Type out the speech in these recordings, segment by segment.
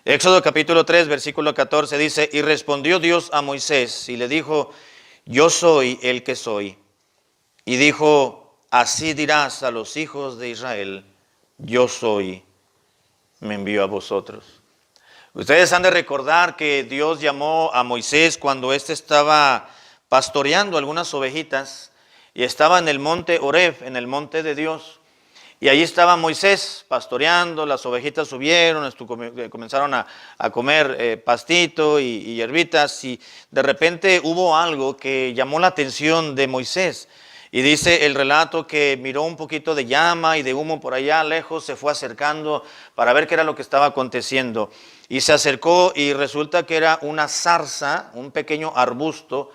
Éxodo capítulo 3, versículo 14 dice, y respondió Dios a Moisés y le dijo, yo soy el que soy. Y dijo, así dirás a los hijos de Israel, yo soy, me envío a vosotros. Ustedes han de recordar que Dios llamó a Moisés cuando éste estaba pastoreando algunas ovejitas y estaba en el monte Horeb, en el monte de Dios. Y allí estaba Moisés pastoreando, las ovejitas subieron, comenzaron a comer pastito y hierbitas, y de repente hubo algo que llamó la atención de Moisés. Y dice el relato que miró un poquito de llama y de humo por allá lejos, se fue acercando para ver qué era lo que estaba aconteciendo. Y se acercó y resulta que era una zarza, un pequeño arbusto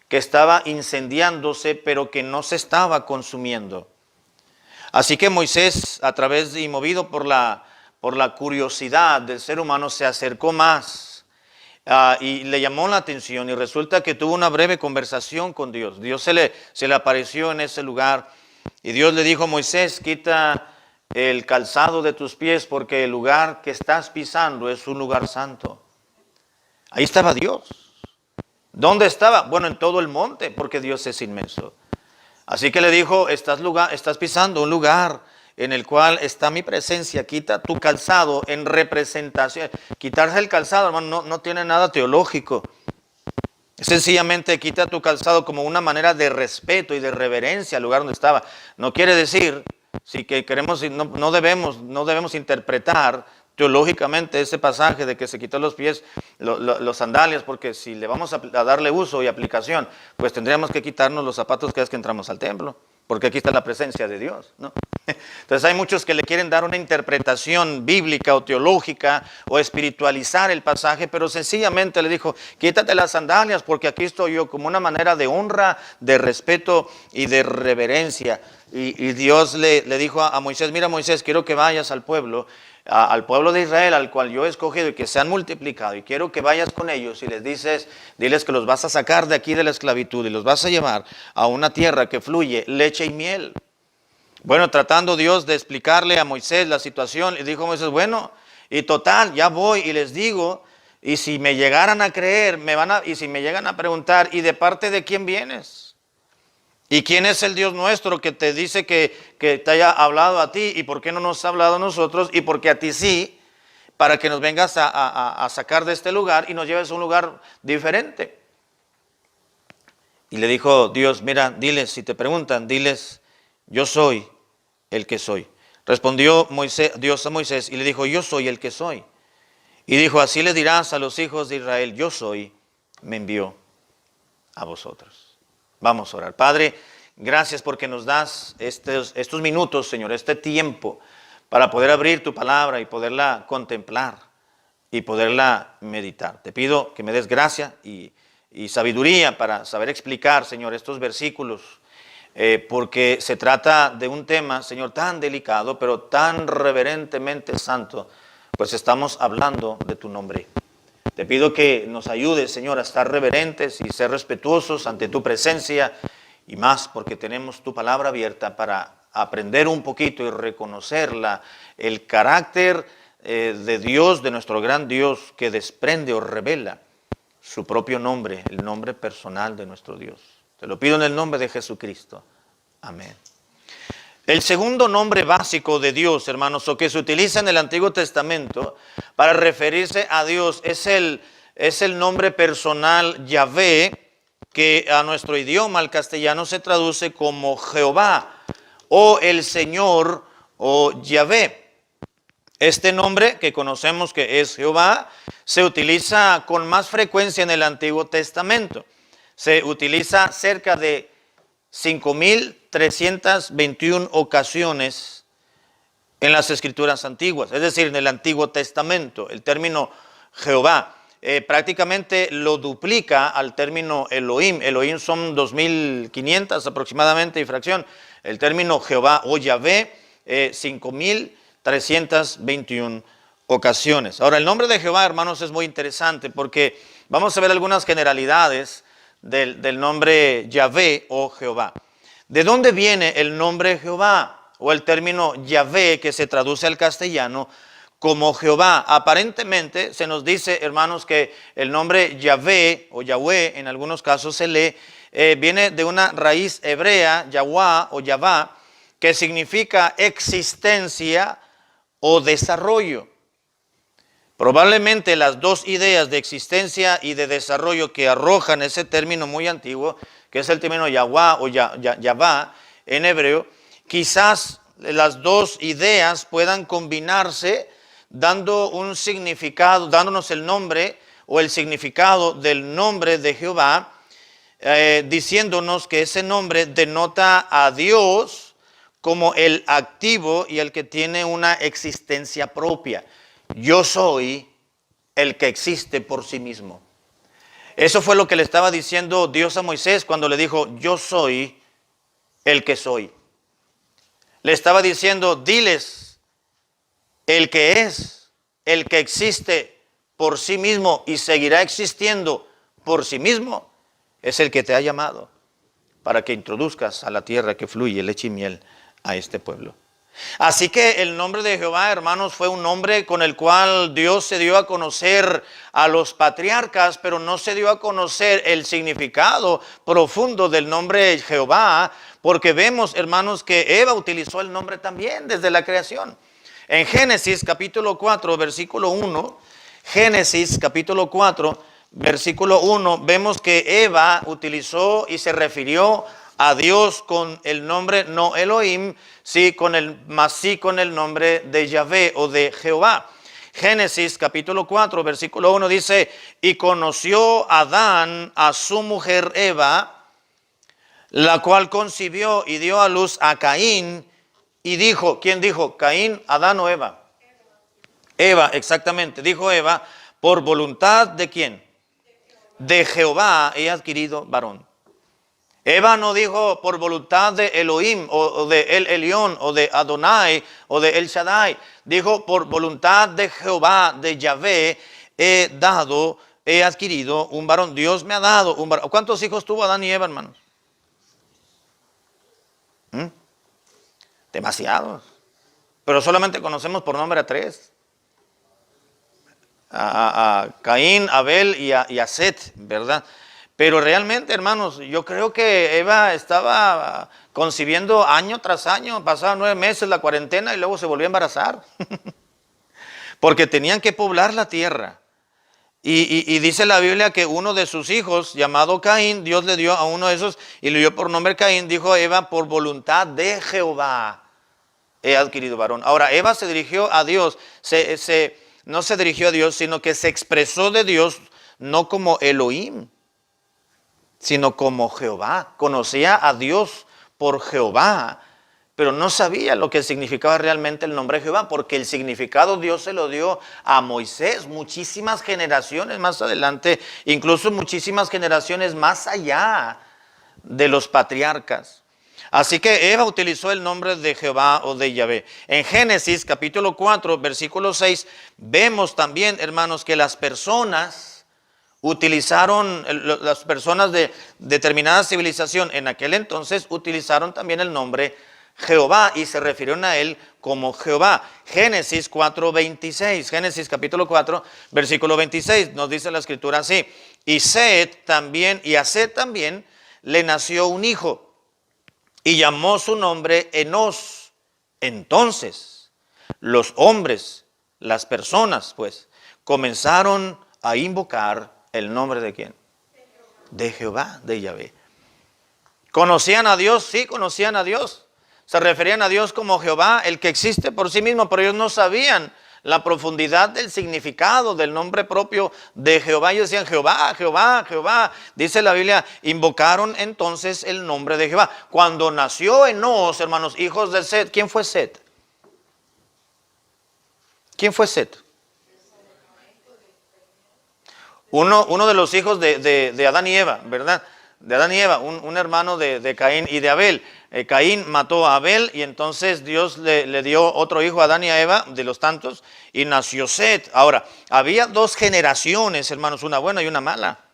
que estaba incendiándose, pero que no se estaba consumiendo. Así que Moisés, a través y movido por la curiosidad del ser humano, se acercó más y le llamó la atención, y resulta que tuvo una breve conversación con Dios. Dios se le apareció en ese lugar y Dios le dijo, Moisés, quita el calzado de tus pies porque el lugar que estás pisando es un lugar santo. Ahí estaba Dios. ¿Dónde estaba? Bueno, en todo el monte, porque Dios es inmenso. Así que le dijo, estás pisando un lugar en el cual está mi presencia, quita tu calzado en representación. Quitarse el calzado, hermano, no tiene nada teológico. Sencillamente quita tu calzado como una manera de respeto y de reverencia al lugar donde estaba. No quiere decir, si que queremos, no debemos interpretar teológicamente ese pasaje de que se quitó los pies, los sandalias, porque si le vamos a darle uso y aplicación, pues tendríamos que quitarnos los zapatos cada vez que entramos al templo, porque aquí está la presencia de Dios, ¿no? Entonces hay muchos que le quieren dar una interpretación bíblica o teológica o espiritualizar el pasaje, pero sencillamente le dijo, quítate las sandalias porque aquí estoy yo, como una manera de honra, de respeto y de reverencia. Y Dios le dijo a Moisés, mira Moisés, quiero que vayas al pueblo de Israel, al cual yo he escogido y que se han multiplicado, y quiero que vayas con ellos y diles que los vas a sacar de aquí de la esclavitud y los vas a llevar a una tierra que fluye leche y miel. Bueno, tratando Dios de explicarle a Moisés la situación, le dijo Moisés, bueno, y total, ya voy y les digo, y si me llegaran a creer, y si me llegan a preguntar, ¿y de parte de quién vienes? ¿Y quién es el Dios nuestro que te dice que te haya hablado a ti? ¿Y por qué no nos ha hablado a nosotros? ¿Y por qué a ti sí? Para que nos vengas a sacar de este lugar y nos lleves a un lugar diferente. Y le dijo Dios, mira, diles, si te preguntan, diles, yo soy el que soy. Respondió Dios a Moisés y le dijo, yo soy el que soy. Y dijo, así le dirás a los hijos de Israel, yo soy, me envió a vosotros. Vamos a orar. Padre, gracias porque nos das estos minutos, Señor, este tiempo para poder abrir tu palabra y poderla contemplar y poderla meditar. Te pido que me des gracia y sabiduría para saber explicar, Señor, estos versículos, porque se trata de un tema, Señor, tan delicado, pero tan reverentemente santo, pues estamos hablando de tu nombre. Te pido que nos ayudes, Señor, a estar reverentes y ser respetuosos ante tu presencia, y más porque tenemos tu palabra abierta para aprender un poquito y reconocer el carácter de Dios, de nuestro gran Dios, que desprende o revela su propio nombre, el nombre personal de nuestro Dios. Te lo pido en el nombre de Jesucristo. Amén. El segundo nombre básico de Dios, hermanos, o que se utiliza en el Antiguo Testamento para referirse a Dios, es el nombre personal Yahvé, que a nuestro idioma, al castellano, se traduce como Jehová, o el Señor, o Yahvé. Este nombre que conocemos que es Jehová, se utiliza con más frecuencia en el Antiguo Testamento. Se utiliza cerca de 5,321 ocasiones en las Escrituras antiguas, es decir, en el Antiguo Testamento. El término Jehová prácticamente lo duplica al término Elohim. Elohim son 2,500 aproximadamente y fracción. El término Jehová o Yahvé, 5,321 ocasiones. Ahora, el nombre de Jehová, hermanos, es muy interesante porque vamos a ver algunas generalidades del nombre Yahvé o Jehová. ¿De dónde viene el nombre Jehová o el término Yahvé, que se traduce al castellano como Jehová. Aparentemente se nos dice, hermanos, que el nombre Yahvé o Yahweh, en algunos casos se lee, viene de una raíz hebrea, Yahweh o Yahvá, que significa existencia o desarrollo. Probablemente las dos ideas de existencia y de desarrollo que arrojan ese término muy antiguo, que es el término Yahweh o Yahvá en hebreo, quizás las dos ideas puedan combinarse dando un significado, dándonos el nombre o el significado del nombre de Jehová, diciéndonos que ese nombre denota a Dios como el activo y el que tiene una existencia propia. Yo soy el que existe por sí mismo. Eso fue lo que le estaba diciendo Dios a Moisés cuando le dijo, yo soy el que soy. Le estaba diciendo, diles, el que es, el que existe por sí mismo y seguirá existiendo por sí mismo, es el que te ha llamado para que introduzcas a la tierra que fluye leche y miel a este pueblo. Así que el nombre de Jehová, hermanos, fue un nombre con el cual Dios se dio a conocer a los patriarcas, pero no se dio a conocer el significado profundo del nombre Jehová, porque vemos, hermanos, que Eva utilizó el nombre también desde la creación. En Génesis capítulo 4, versículo 1, Génesis capítulo 4, versículo 1, vemos que Eva utilizó y se refirió a Dios con el nombre no Elohim, sí con el nombre de Yahvé o de Jehová. Génesis capítulo 4, versículo 1 dice, y conoció Adán a su mujer Eva, la cual concibió y dio a luz a Caín, y dijo, ¿quién dijo? ¿Caín, Adán o Eva? Eva, exactamente, dijo Eva, por voluntad de ¿quién? De Jehová he adquirido varón. Eva no dijo por voluntad de Elohim o de El Elión o de Adonai o de El Shaddai. Dijo por voluntad de Jehová, de Yahvé, he adquirido un varón. Dios me ha dado un varón. ¿Cuántos hijos tuvo Adán y Eva, hermanos? Demasiados. Pero solamente conocemos por nombre a 3. A Caín, Abel y a Set, ¿verdad? Pero realmente, hermanos, yo creo que Eva estaba concibiendo año tras año, pasaban 9 meses la cuarentena y luego se volvió a embarazar. Porque tenían que poblar la tierra. Y dice la Biblia que uno de sus hijos, llamado Caín, Dios le dio a uno de esos y le dio por nombre Caín, dijo Eva, por voluntad de Jehová he adquirido varón. Ahora, Eva se dirigió a Dios, no se dirigió a Dios, sino que se expresó de Dios no como Elohim, sino como Jehová. Conocía a Dios por Jehová, pero no sabía lo que significaba realmente el nombre de Jehová, porque el significado Dios se lo dio a Moisés muchísimas generaciones más adelante, incluso muchísimas generaciones más allá de los patriarcas. Así que Eva utilizó el nombre de Jehová o de Yahvé. En Génesis capítulo 4, versículo 6, vemos también, hermanos, que las personas de determinada civilización en aquel entonces utilizaron también el nombre Jehová y se refirieron a él como Jehová. Génesis 4:26, Génesis capítulo 4, versículo 26, nos dice la escritura así, y a Set también le nació un hijo y llamó su nombre Enos. Entonces los hombres, las personas pues, comenzaron a invocar el nombre de ¿quién? De Jehová, de Yahvé. ¿Conocían a Dios? Sí, conocían a Dios. Se referían a Dios como Jehová, el que existe por sí mismo, pero ellos no sabían la profundidad del significado del nombre propio de Jehová. Ellos decían Jehová, Jehová, Jehová. Dice la Biblia, invocaron entonces el nombre de Jehová. Cuando nació Enos, hermanos, hijos de Set, ¿quién fue Set? ¿Quién fue Set? Uno de los hijos de Adán y Eva, ¿verdad? De Adán y Eva, un hermano de Caín y de Abel. Caín mató a Abel y entonces Dios le dio otro hijo a Adán y a Eva, de los tantos, y nació Set. Ahora, había 2 generaciones, hermanos, una buena y una mala.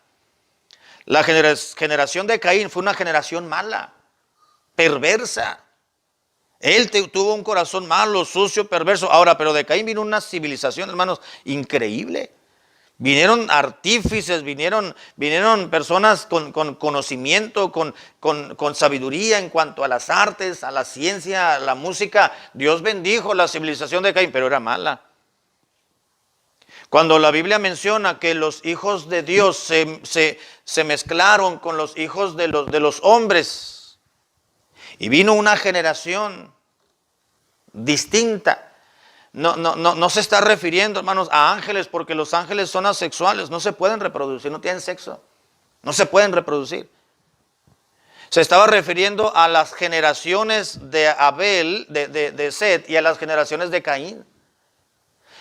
La generación de Caín fue una generación mala, perversa. Él tuvo un corazón malo, sucio, perverso. Ahora, pero de Caín vino una civilización, hermanos, increíble. Vinieron artífices, vinieron personas con conocimiento, con sabiduría en cuanto a las artes, a la ciencia, a la música. Dios bendijo la civilización de Caín, pero era mala. Cuando la Biblia menciona que los hijos de Dios se mezclaron con los hijos de los hombres y vino una generación distinta. No se está refiriendo, hermanos, a ángeles, porque los ángeles son asexuales, no se pueden reproducir, no tienen sexo, no se pueden reproducir. Se estaba refiriendo a las generaciones de Abel, de Set, y a las generaciones de Caín.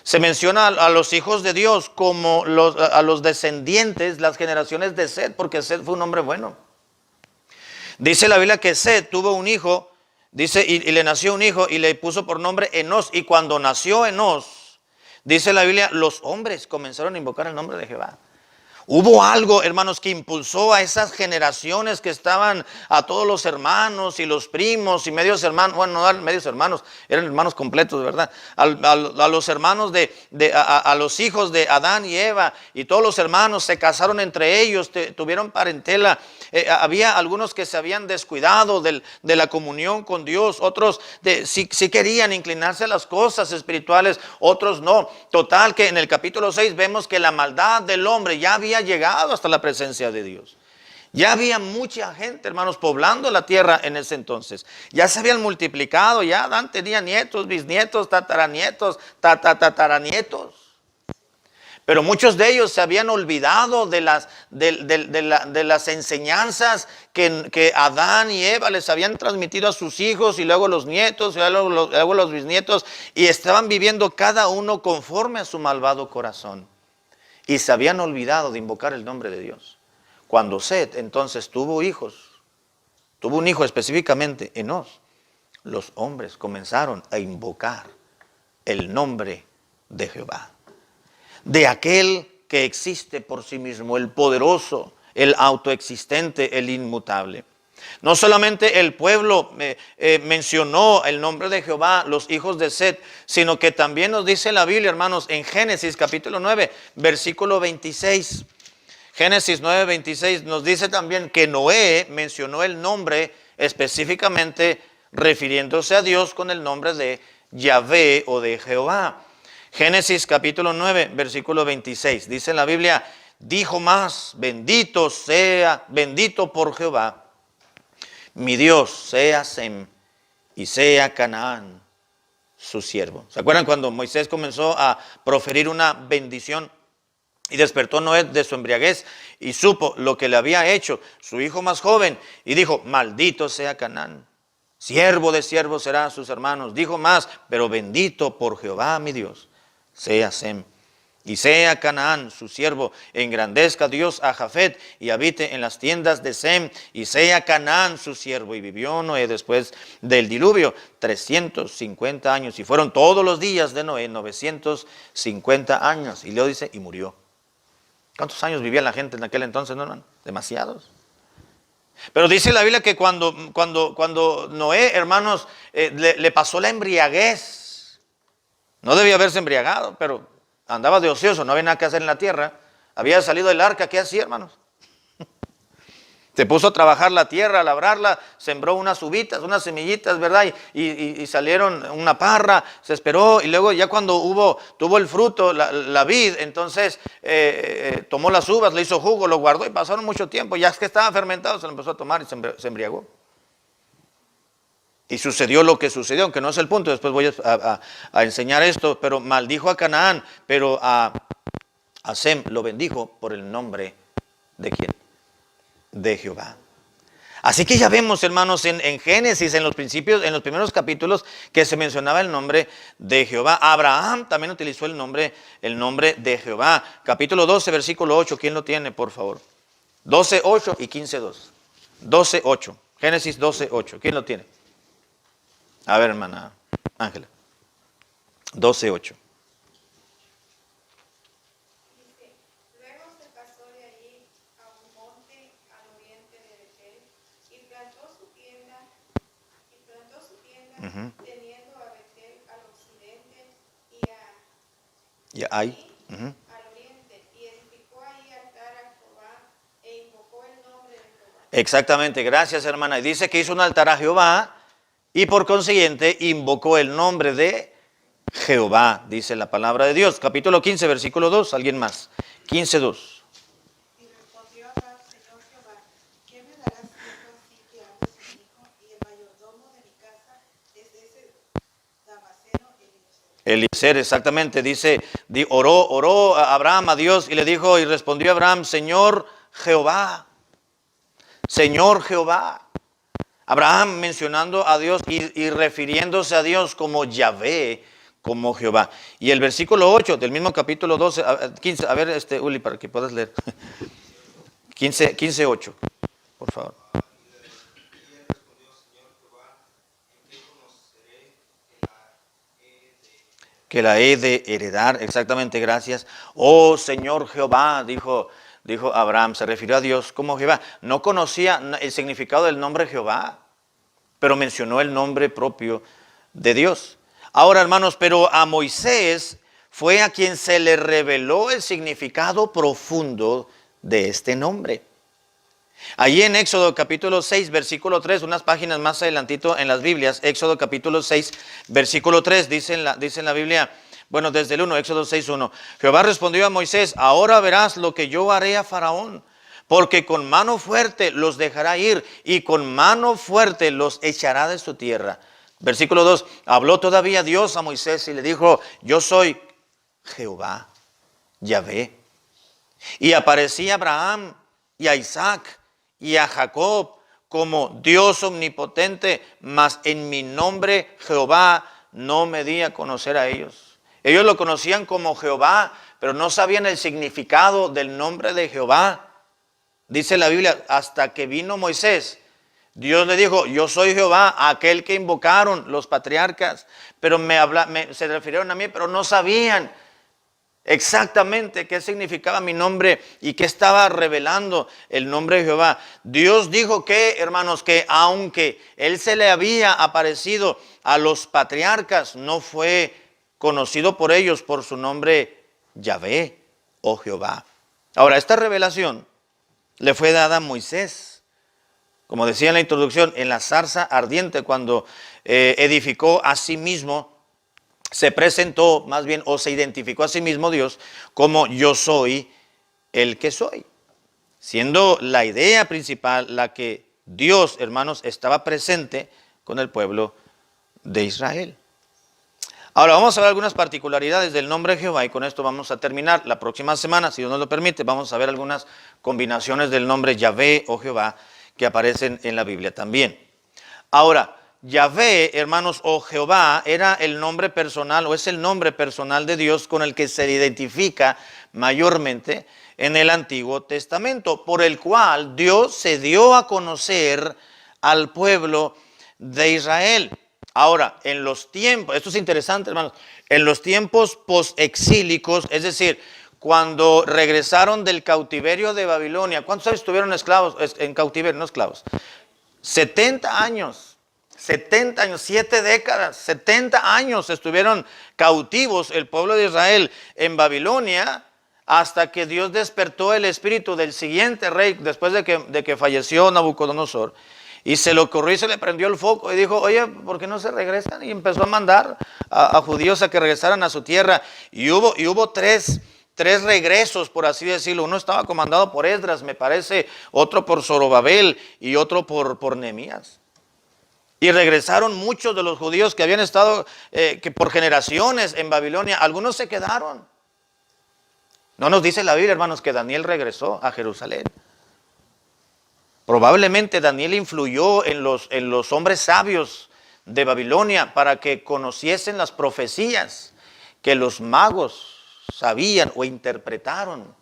Se menciona a los hijos de Dios como a los descendientes, las generaciones de Set, porque Set fue un hombre bueno. Dice la Biblia que Set tuvo un hijo. Dice, y le nació un hijo y le puso por nombre Enos. Y cuando nació Enos, dice la Biblia, los hombres comenzaron a invocar el nombre de Jehová. Hubo algo, hermanos, que impulsó a esas generaciones que estaban, a todos los hermanos y los primos y medios hermanos, bueno, no eran medios hermanos, eran hermanos completos, ¿verdad? A los hermanos a los hijos de Adán y Eva, y todos los hermanos se casaron entre ellos, tuvieron parentela. Había algunos que se habían descuidado de la comunión con Dios, otros sí querían inclinarse a las cosas espirituales, otros no. Total que en el capítulo 6 vemos que la maldad del hombre ya había llegado hasta la presencia de Dios. Ya había mucha gente, hermanos, poblando la tierra en ese entonces. Ya se habían multiplicado, ya Adán tenía nietos, bisnietos, tataranietos, tataranietos. Pero muchos de ellos se habían olvidado de las enseñanzas que Adán y Eva les habían transmitido a sus hijos, y luego los nietos, y luego los bisnietos, y estaban viviendo cada uno conforme a su malvado corazón. Y se habían olvidado de invocar el nombre de Dios. Cuando Set entonces tuvo hijos, tuvo un hijo específicamente, Enos, los hombres comenzaron a invocar el nombre de Jehová, de aquel que existe por sí mismo, el poderoso, el autoexistente, el inmutable. No solamente el pueblo mencionó el nombre de Jehová, los hijos de Set, sino que también nos dice la Biblia, hermanos, en Génesis capítulo 9, versículo 26. Génesis 9, 26 nos dice también que Noé mencionó el nombre específicamente refiriéndose a Dios con el nombre de Yahvé o de Jehová. Génesis capítulo 9, versículo 26, dice la Biblia, dijo más, bendito por Jehová, mi Dios, sea Sem y sea Canaán su siervo. ¿Se acuerdan cuando Moisés comenzó a proferir una bendición? Y despertó Noé de su embriaguez y supo lo que le había hecho su hijo más joven, y dijo, maldito sea Canaán, siervo de siervos será a sus hermanos. Dijo más, pero bendito por Jehová mi Dios, sea Sem y sea Canaán su siervo, engrandezca Dios a Jafet y habite en las tiendas de Sem, y sea Canaán su siervo. Y vivió Noé después del diluvio 350 años, y fueron todos los días de Noé 950 años. Y luego dice, y murió. ¿Cuántos años vivía la gente en aquel entonces? No, demasiados. Pero dice la Biblia que cuando Noé, hermanos, le pasó la embriaguez, no debía haberse embriagado, pero andaba de ocioso, no había nada que hacer en la tierra. Había salido del arca, ¿qué hacía, hermanos? Se puso a trabajar la tierra, a labrarla, sembró unas uvitas, unas semillitas, ¿verdad? Y salieron una parra, se esperó, y luego ya cuando tuvo el fruto, la vid, entonces tomó las uvas, le hizo jugo, lo guardó, y pasaron mucho tiempo. Ya es que estaba fermentado, se lo empezó a tomar y se embriagó. Y sucedió lo que sucedió, aunque no es el punto, después voy a enseñar esto, pero maldijo a Canaán, pero a Sem lo bendijo por el nombre de ¿quién? De Jehová. Así que ya vemos, hermanos, en Génesis, en los principios, en los primeros capítulos, que se mencionaba el nombre de Jehová. Abraham también utilizó el nombre de Jehová. Capítulo 12, versículo 8, ¿quién lo tiene, por favor? 12, 8 y 15, 2. 12, 8. Génesis 12, 8. ¿Quién lo tiene? A ver, hermana Ángela. 12, 8. Luego se pasó de allí a un monte al oriente de Betel y plantó su tienda teniendo a Betel al occidente Ya hay. al oriente, y edificó ahí altar a Jehová e invocó el nombre de Jehová. Exactamente, gracias hermana. Y dice que hizo un altar a Jehová y por consiguiente invocó el nombre de Jehová, dice la palabra de Dios. Capítulo 15, versículo 2, alguien más. 15:2. Y respondió Abraham, Señor Jehová, ¿qué me darás siendo así que amo sin hijo, y el mayordomo de mi casa es ese Damaseno Eliezer? Eliezer, exactamente, dice, oró a Abraham a Dios y le dijo, y respondió Abraham, Señor Jehová, Señor Jehová. Abraham mencionando a Dios y refiriéndose a Dios como Yahvé, como Jehová. Y el versículo 8 del mismo capítulo 12, 15, a ver, Uli, para que puedas leer. 15:8, por favor. Que la he de heredar, exactamente, gracias. Oh Señor Jehová, dijo Abraham, se refirió a Dios como Jehová. No conocía el significado del nombre Jehová, pero mencionó el nombre propio de Dios. Ahora, hermanos, pero a Moisés fue a quien se le reveló el significado profundo de este nombre. Allí en Éxodo capítulo 6, versículo 3, unas páginas más adelantito en las Biblias, Éxodo capítulo 6, versículo 3, dice en la Biblia, bueno, desde el 1, Éxodo 6:1, Jehová respondió a Moisés, ahora verás lo que yo haré a Faraón, porque con mano fuerte los dejará ir y con mano fuerte los echará de su tierra. Versículo 2, habló todavía Dios a Moisés y le dijo, yo soy Jehová, Yahvé. Y aparecía a Abraham y a Isaac y a Jacob como Dios omnipotente, mas en mi nombre Jehová no me di a conocer a ellos. Ellos lo conocían como Jehová, pero no sabían el significado del nombre de Jehová. Dice la Biblia, hasta que vino Moisés, Dios le dijo, yo soy Jehová, aquel que invocaron los patriarcas, pero se refirieron a mí, pero no sabían exactamente qué significaba mi nombre y qué estaba revelando el nombre de Jehová. Dios dijo que, hermanos, que aunque Él se le había aparecido a los patriarcas, no fue conocido por ellos por su nombre Yahvé o Jehová. Ahora, esta revelación le fue dada a Moisés, como decía en la introducción, en la zarza ardiente, cuando edificó a sí mismo, se presentó más bien o se identificó a sí mismo Dios como yo soy el que soy. Siendo la idea principal la que Dios, hermanos, estaba presente con el pueblo de Israel. Ahora vamos a ver algunas particularidades del nombre de Jehová y con esto vamos a terminar. La próxima semana, si Dios nos lo permite, vamos a ver algunas combinaciones del nombre Yahvé o Jehová que aparecen en la Biblia también. Ahora, Yahvé, hermanos, o Jehová, era el nombre personal o es el nombre personal de Dios con el que se identifica mayormente en el Antiguo Testamento, por el cual Dios se dio a conocer al pueblo de Israel. Ahora, en los tiempos, esto es interesante, hermanos, en los tiempos posexílicos, es decir, cuando regresaron del cautiverio de Babilonia, ¿cuántos años estuvieron esclavos en cautiverio? No esclavos. 70 años. 70 años, 7 décadas, 70 años estuvieron cautivos el pueblo de Israel en Babilonia hasta que Dios despertó el espíritu del siguiente rey después de que falleció Nabucodonosor. Y se le ocurrió y se le prendió el foco y dijo, oye, ¿por qué no se regresan? Y empezó a mandar a judíos a que regresaran a su tierra. Y hubo tres regresos, por así decirlo. Uno estaba comandado por Esdras, me parece, otro por Zorobabel y otro por Nehemías. Y regresaron muchos de los judíos que habían estado que por generaciones en Babilonia. Algunos se quedaron. No nos dice la Biblia, hermanos, que Daniel regresó a Jerusalén. Probablemente Daniel influyó en los hombres sabios de Babilonia para que conociesen las profecías que los magos sabían o interpretaron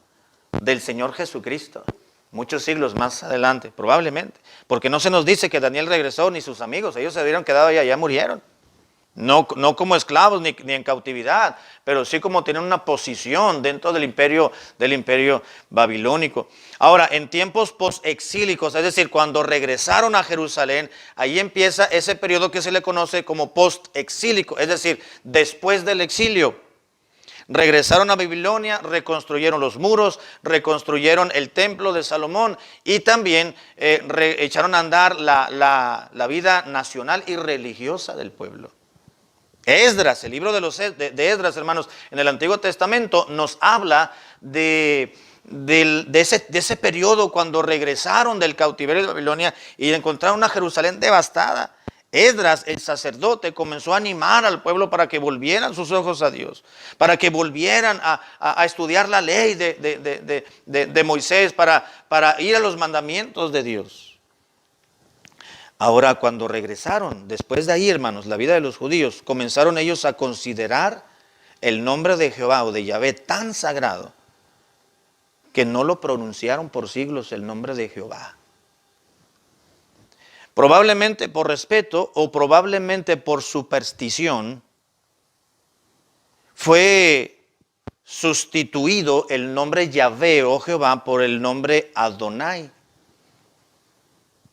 del Señor Jesucristo. Muchos siglos más adelante, probablemente. Porque no se nos dice que Daniel regresó ni sus amigos. Ellos se habían quedado allá, ya murieron. No, no como esclavos ni en cautividad, pero sí como tener una posición dentro del imperio babilónico. Ahora, en tiempos post-exílicos, es decir, cuando regresaron a Jerusalén, ahí empieza ese periodo que se le conoce como post-exílico, es decir, después del exilio. Regresaron a Babilonia, reconstruyeron los muros, reconstruyeron el templo de Salomón y también echaron a andar la vida nacional y religiosa del pueblo. Esdras, el libro de Esdras, hermanos, en el Antiguo Testamento nos habla de ese periodo cuando regresaron del cautiverio de Babilonia y encontraron una Jerusalén devastada. Esdras, el sacerdote, comenzó a animar al pueblo para que volvieran sus ojos a Dios, para que volvieran a estudiar la ley de Moisés, para ir a los mandamientos de Dios. Ahora, cuando regresaron, después de ahí, hermanos, la vida de los judíos, comenzaron ellos a considerar el nombre de Jehová o de Yahvé tan sagrado que no lo pronunciaron por siglos el nombre de Jehová. Probablemente por respeto o probablemente por superstición, fue sustituido el nombre Yahvé o Jehová por el nombre Adonai.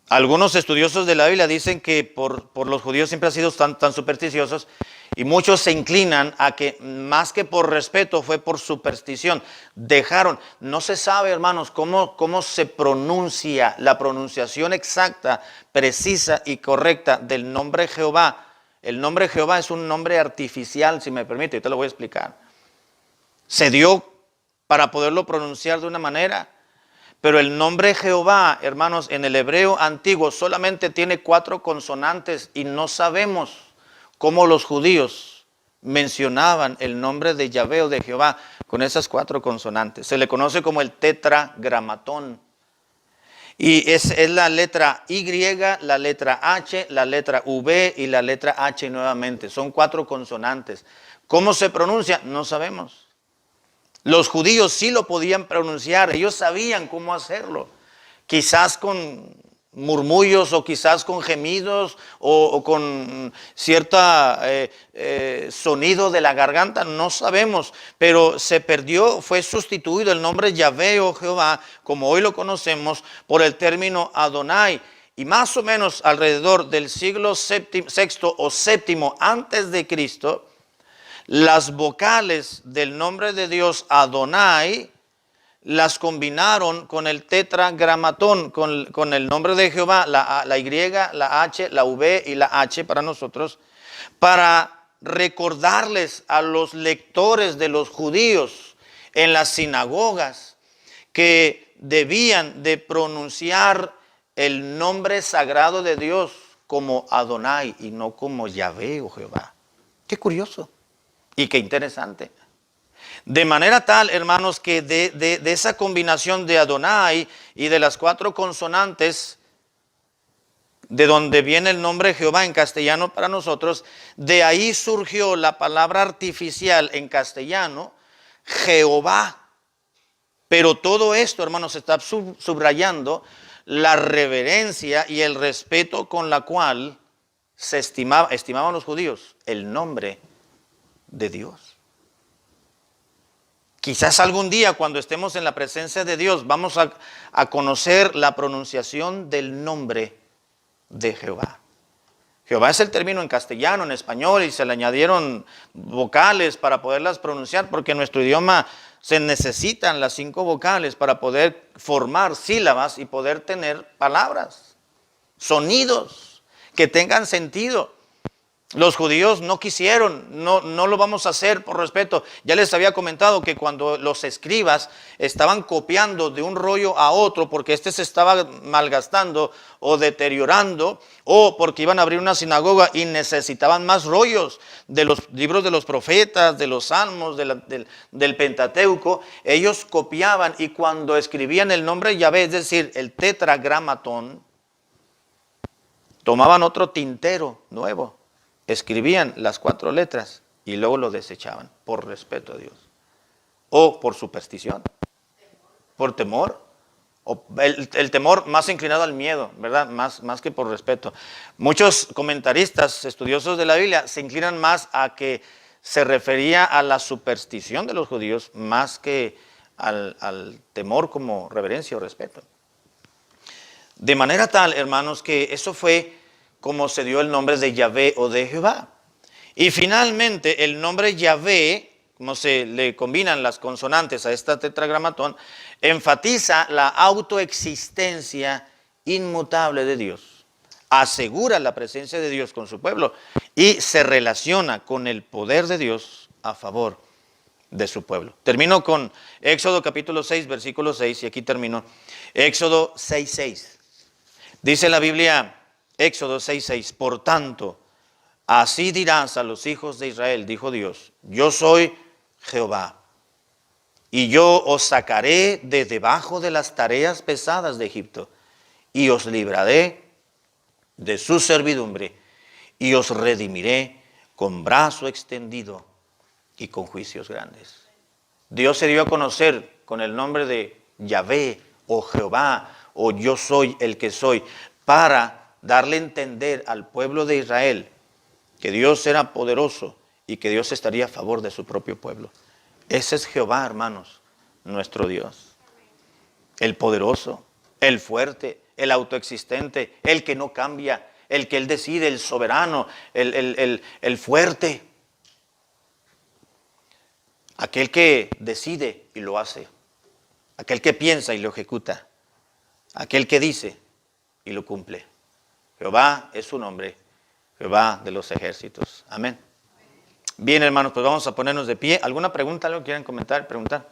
Algunos estudiosos de la Biblia dicen que por los judíos siempre han sido tan supersticiosos y muchos se inclinan a que más que por respeto fue por superstición. Dejaron, no se sabe, hermanos, cómo se pronuncia, la pronunciación exacta, precisa y correcta del nombre Jehová. El nombre Jehová es un nombre artificial, si me permite, yo te lo voy a explicar. Se dio para poderlo pronunciar de una manera. Pero el nombre Jehová, hermanos, en el hebreo antiguo solamente tiene 4 consonantes y no sabemos cómo los judíos mencionaban el nombre de Yahvé o de Jehová con esas 4 consonantes. Se le conoce como el tetragramatón. Y es la letra Y, la letra H, la letra V y la letra H nuevamente. Son 4 consonantes. ¿Cómo se pronuncia? No sabemos. Los judíos sí lo podían pronunciar, ellos sabían cómo hacerlo. Quizás con murmullos o quizás con gemidos o con cierto sonido de la garganta, no sabemos. Pero se perdió, fue sustituido el nombre Yahvé o Jehová, como hoy lo conocemos, por el término Adonai. Y más o menos alrededor del siglo VI o VII antes de Cristo, las vocales del nombre de Dios Adonai las combinaron con el tetragramatón, con el nombre de Jehová, la Y, la H, la V y la H para nosotros, para recordarles a los lectores de los judíos en las sinagogas que debían de pronunciar el nombre sagrado de Dios como Adonai y no como Yahvé o Jehová. Qué curioso. Y qué interesante. De manera tal, hermanos, que de esa combinación de Adonai y de las 4 consonantes, de donde viene el nombre Jehová en castellano para nosotros, de ahí surgió la palabra artificial en castellano, Jehová. Pero todo esto, hermanos, está subrayando la reverencia y el respeto con la cual estimaban los judíos el nombre de Dios. Quizás algún día cuando estemos en la presencia de Dios vamos a conocer la pronunciación del nombre de Jehová. Jehová es el término en castellano, en español, y se le añadieron vocales para poderlas pronunciar, porque en nuestro idioma se necesitan las 5 vocales para poder formar sílabas y poder tener palabras, sonidos que tengan sentido. Los judíos no quisieron, no lo vamos a hacer por respeto. Ya les había comentado que cuando los escribas estaban copiando de un rollo a otro porque este se estaba malgastando o deteriorando, o porque iban a abrir una sinagoga y necesitaban más rollos de los libros de los profetas, de los salmos, del Pentateuco, ellos copiaban y cuando escribían el nombre Yahvé, es decir, el tetragramatón, tomaban otro tintero nuevo. Escribían las 4 letras y luego lo desechaban por respeto a Dios. O por superstición, por temor, o el temor más inclinado al miedo, ¿verdad? Más que por respeto. Muchos comentaristas, estudiosos de la Biblia, se inclinan más a que se refería a la superstición de los judíos más que al temor como reverencia o respeto. De manera tal, hermanos, que eso fue como se dio el nombre de Yahvé o de Jehová. Y finalmente el nombre Yahvé, como se le combinan las consonantes a esta tetragramatón, enfatiza la autoexistencia inmutable de Dios, asegura la presencia de Dios con su pueblo y se relaciona con el poder de Dios a favor de su pueblo. Termino con Éxodo capítulo 6, versículo 6, y aquí termino. Éxodo 6, 6. Dice la Biblia, Éxodo 6, 6, por tanto, así dirás a los hijos de Israel, dijo Dios, yo soy Jehová, y yo os sacaré de debajo de las tareas pesadas de Egipto, y os libraré de su servidumbre, y os redimiré con brazo extendido y con juicios grandes. Dios se dio a conocer con el nombre de Yahvé, o Jehová, o yo soy el que soy, para darle a entender al pueblo de Israel que Dios era poderoso y que Dios estaría a favor de su propio pueblo. Ese es Jehová, hermanos, nuestro Dios. El poderoso, el fuerte, el autoexistente, el que no cambia, el que Él decide, el soberano, el fuerte. Aquel que decide y lo hace. Aquel que piensa y lo ejecuta. Aquel que dice y lo cumple. Jehová es su nombre. Jehová de los ejércitos. Amén. Bien, hermanos, pues vamos a ponernos de pie. ¿Alguna pregunta? ¿Algo que quieran comentar? Preguntar.